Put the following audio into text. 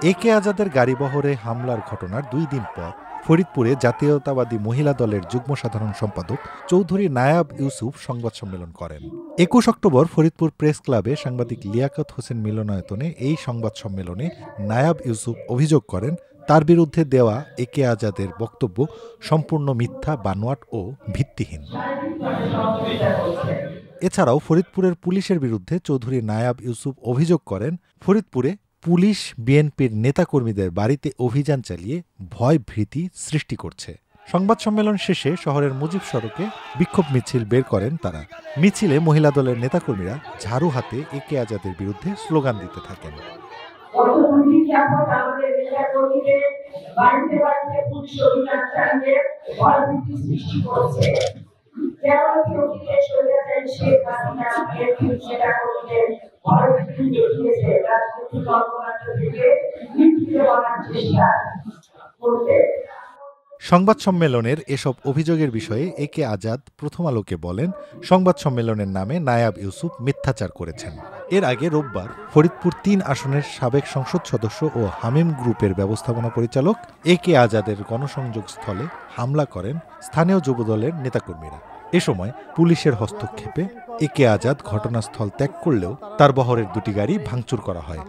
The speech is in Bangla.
এ কে আজাদের গাড়িবহরে হামলার ঘটনার 2 দিন পর ফরিদপুরে জাতীয়তাবাদী মহিলা দলের যুগ্ম সাধারণ সম্পাদক চৌধুরী নায়াব ইউসুফ সংবাদ সম্মেলন করেন। 21 অক্টোবর ফরিদপুর প্রেস ক্লাবে সাংবাদিক লিয়াকত হোসেন মিলনায়তনে এই সংবাদ সম্মেলনে নায়াব ইউসুফ অভিযোগ করেন, তার বিরুদ্ধে দেওয়া এ কে আজাদের বক্তব্য সম্পূর্ণ মিথ্যা, বানোয়াট ও ভিত্তিহীন। এছাড়াও ফরিদপুরের পুলিশের বিরুদ্ধে চৌধুরী নায়াব ইউসুফ অভিযোগ করেন, ফরিদপুরে পুলিশ বিএনপির নেতাকর্মীদের বাড়িতে অভিযান চালিয়ে ভয় ভীতি সৃষ্টি করছে। সংবাদ সম্মেলন শেষে শহরের মুজিব সড়কে বিক্ষোভ মিছিল বের করেন তারা। মিছিলে মহিলা দলের নেতাকর্মীরা ঝাড়ু হাতে এ কে আজাদের বিরুদ্ধে স্লোগান দিতে থাকেন। সংবাদ সম্মেলনের এসব অভিযোগের বিষয়ে এ কে আজাদ প্রথম আলোকে বলেন, সংবাদ সম্মেলনের নামে নায়াব ইউসুফ মিথ্যাচার করেছেন। এর আগে রোববার ফরিদপুর 3 আসনের সাবেক সংসদ সদস্য ও হামিম গ্রুপের ব্যবস্থাপনা পরিচালক এ কে আজাদের গণসংযোগ স্থলে হামলা করেন স্থানীয় যুবদলের নেতাকর্মীরা। এ সময় পুলিশের হস্তক্ষেপে এ কে আজাদ ঘটনাস্থল ত্যাগ করলেও তার বহরের 2টি গাড়ি ভাঙচুর করা হয়।